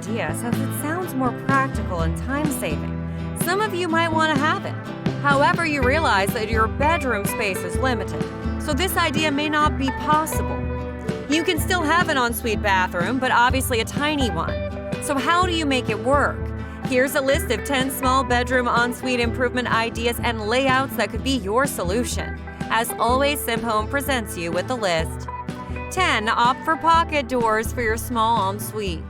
idea since it sounds more practical and time-saving. Some of you might want to have it. However, you realize that your bedroom space is limited, so this idea may not be possible. You can still have an ensuite bathroom, but obviously a tiny one. So how do you make it work? Here's a list of 10 small bedroom ensuite improvement ideas and layouts that could be your solution. As always, SimHome presents you with the list. 10. Opt for pocket doors for your small ensuite.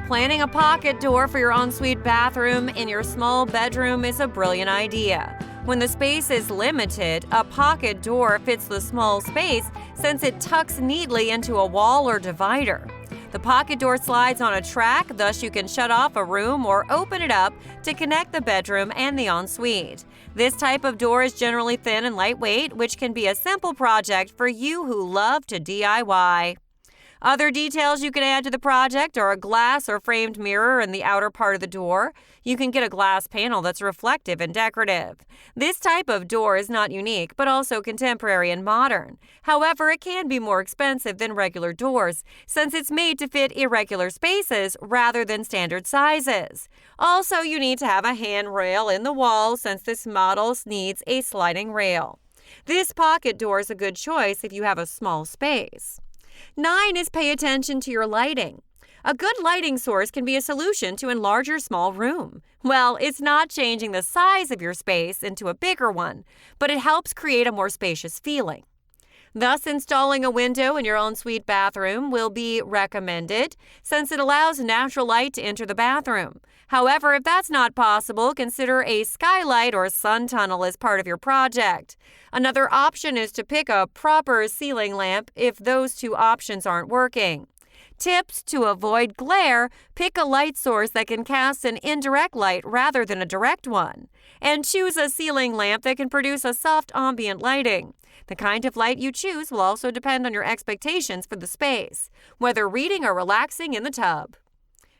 Planning a pocket door for your ensuite bathroom in your small bedroom is a brilliant idea. When the space is limited, a pocket door fits the small space since it tucks neatly into a wall or divider. The pocket door slides on a track, thus you can shut off a room or open it up to connect the bedroom and the ensuite. This type of door is generally thin and lightweight, which can be a simple project for you who love to DIY. Other details you can add to the project are a glass or framed mirror in the outer part of the door. You can get a glass panel that's reflective and decorative. This type of door is not unique, but also contemporary and modern. However, it can be more expensive than regular doors, since it's made to fit irregular spaces rather than standard sizes. Also, you need to have a handrail in the wall since this model needs a sliding rail. This pocket door is a good choice if you have a small space. 9 is pay attention to your lighting. A good lighting source can be a solution to enlarge your small room. Well, it's not changing the size of your space into a bigger one, but it helps create a more spacious feeling. Thus, installing a window in your ensuite bathroom will be recommended since it allows natural light to enter the bathroom. However, if that's not possible, consider a skylight or sun tunnel as part of your project. Another option is to pick a proper ceiling lamp if those two options aren't working. Tips to avoid glare: pick a light source that can cast an indirect light rather than a direct one. And choose a ceiling lamp that can produce a soft ambient lighting. The kind of light you choose will also depend on your expectations for the space, whether reading or relaxing in the tub.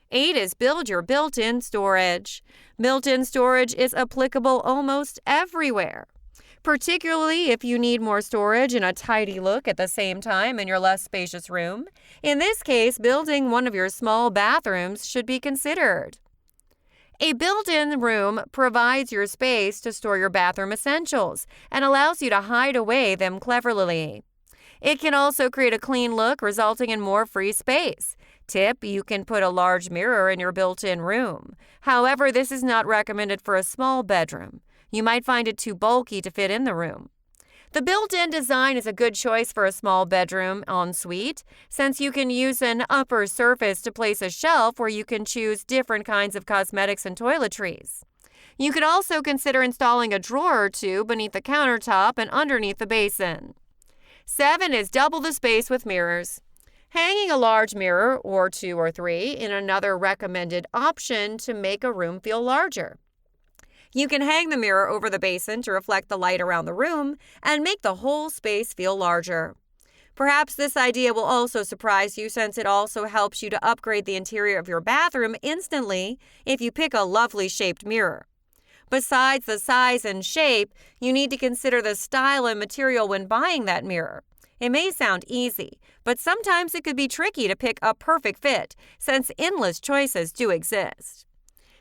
8 is build your built-in storage. Built-in storage is applicable almost everywhere, particularly if you need more storage and a tidy look at the same time in your less spacious room. In this case, building one of your small bathrooms should be considered. A built-in room provides your space to store your bathroom essentials and allows you to hide away them cleverly. It can also create a clean look, resulting in more free space. Tip: you can put a large mirror in your built-in room. However, this is not recommended for a small bedroom. You might find it too bulky to fit in the room. The built-in design is a good choice for a small bedroom ensuite, since you can use an upper surface to place a shelf where you can choose different kinds of cosmetics and toiletries. You could also consider installing a drawer or two beneath the countertop and underneath the basin. 7 is double the space with mirrors. Hanging a large mirror, or 2 or 3, in another recommended option to make a room feel larger. You can hang the mirror over the basin to reflect the light around the room and make the whole space feel larger. Perhaps this idea will also surprise you since it also helps you to upgrade the interior of your bathroom instantly if you pick a lovely shaped mirror. Besides the size and shape, you need to consider the style and material when buying that mirror. It may sound easy, but sometimes it could be tricky to pick a perfect fit since endless choices do exist.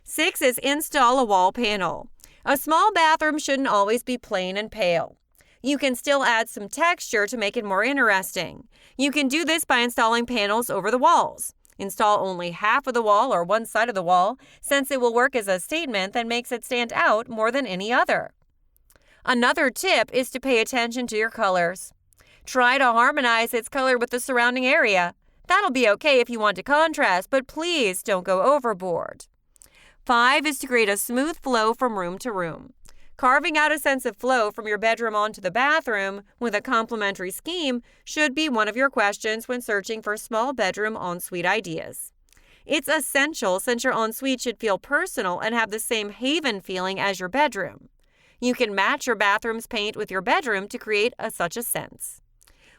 6 is install a wall panel. A small bathroom shouldn't always be plain and pale. You can still add some texture to make it more interesting. You can do this by installing panels over the walls. Install only half of the wall or one side of the wall, since it will work as a statement that makes it stand out more than any other. Another tip is to pay attention to your colors. Try to harmonize its color with the surrounding area. That'll be okay if you want to contrast, but please don't go overboard. 5 is to create a smooth flow from room to room. Carving out a sense of flow from your bedroom onto the bathroom with a complementary scheme should be one of your questions when searching for small bedroom ensuite ideas. It's essential since your ensuite should feel personal and have the same haven feeling as your bedroom. You can match your bathroom's paint with your bedroom to create such a sense.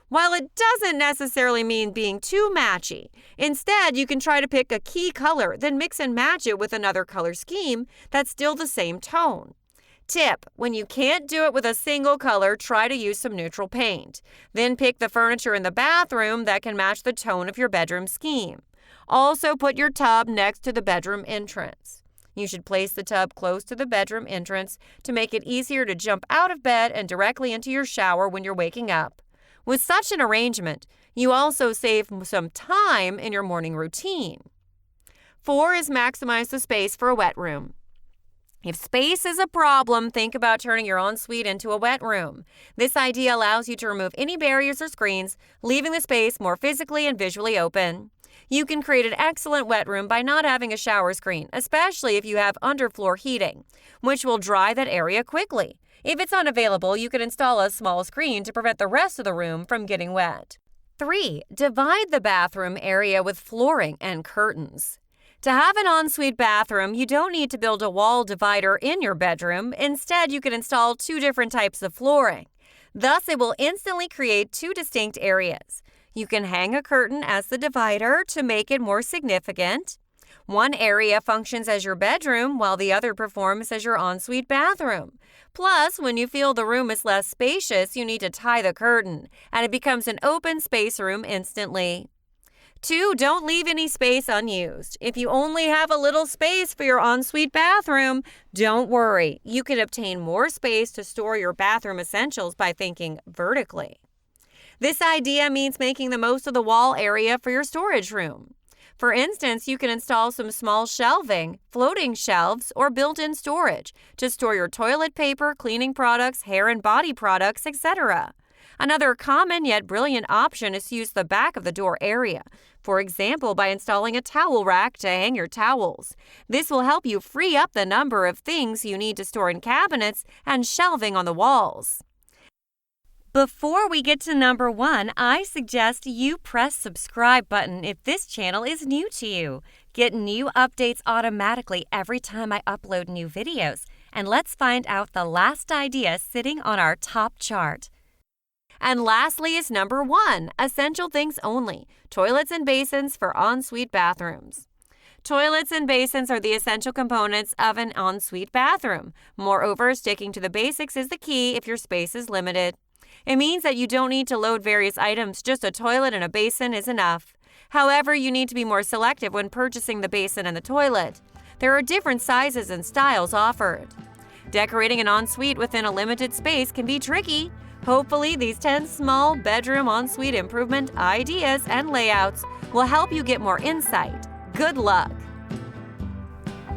While it doesn't necessarily mean being too matchy, instead you can try to pick a key color, then mix and match it with another color scheme that's still the same tone. Tip: when you can't do it with a single color, try to use some neutral paint. Then pick the furniture in the bathroom that can match the tone of your bedroom scheme. Also, put your tub next to the bedroom entrance. You should place the tub close to the bedroom entrance to make it easier to jump out of bed and directly into your shower when you're waking up. With such an arrangement, you also save some time in your morning routine. 4 is maximize the space for a wet room. If space is a problem, think about turning your ensuite into a wet room. This idea allows you to remove any barriers or screens, leaving the space more physically and visually open. You can create an excellent wet room by not having a shower screen, especially if you have underfloor heating, which will dry that area quickly. If it's unavailable, you can install a small screen to prevent the rest of the room from getting wet. 3. Divide the bathroom area with flooring and curtains. To have an ensuite bathroom, you don't need to build a wall divider in your bedroom. Instead, you can install 2 different types of flooring. Thus, it will instantly create 2 distinct areas. You can hang a curtain as the divider to make it more significant. One area functions as your bedroom, while the other performs as your ensuite bathroom. Plus, when you feel the room is less spacious, you need to tie the curtain, and it becomes an open space room instantly. 2. Don't leave any space unused. If you only have a little space for your ensuite bathroom, don't worry. You can obtain more space to store your bathroom essentials by thinking vertically. This idea means making the most of the wall area for your storage room. For instance, you can install some small shelving, floating shelves, or built-in storage to store your toilet paper, cleaning products, hair and body products, etc. Another common yet brilliant option is to use the back of the door area, for example, by installing a towel rack to hang your towels. This will help you free up the number of things you need to store in cabinets and shelving on the walls. Before we get to number 1, I suggest you press subscribe button if this channel is new to you. Get new updates automatically every time I upload new videos. And let's find out the last idea sitting on our top chart. And lastly is number 1, essential things only, toilets and basins for ensuite bathrooms. Toilets and basins are the essential components of an ensuite bathroom. Moreover, sticking to the basics is the key if your space is limited. It means that you don't need to load various items, just a toilet and a basin is enough. However, you need to be more selective when purchasing the basin and the toilet. There are different sizes and styles offered. Decorating an ensuite within a limited space can be tricky. Hopefully, these 10 small bedroom ensuite improvement ideas and layouts will help you get more insight. Good luck!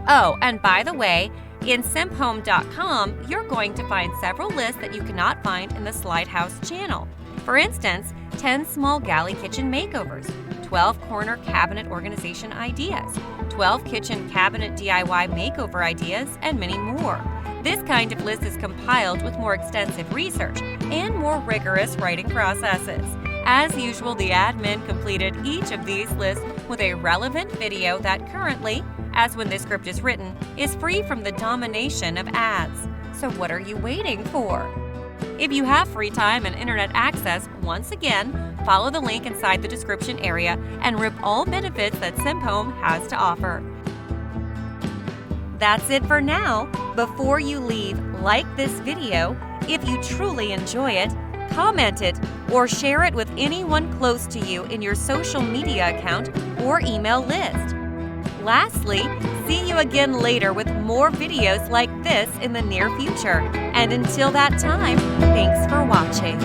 Oh, and by the way, in simphome.com, you're going to find several lists that you cannot find in the Slide House channel. For instance, 10 small galley kitchen makeovers, 12 corner cabinet organization ideas, 12 kitchen cabinet DIY makeover ideas, and many more. This kind of list is compiled with more extensive research and more rigorous writing processes. As usual, the admin completed each of these lists with a relevant video that currently, as when this script is written, is free from the domination of ads. So what are you waiting for? If you have free time and internet access, once again, follow the link inside the description area and rip all benefits that SimpHome has to offer. That's it for now. Before you leave, like this video. If you truly enjoy it, comment it or share it with anyone close to you in your social media account or email list. Lastly, see you again later with more videos like this in the near future. And until that time, thanks for watching.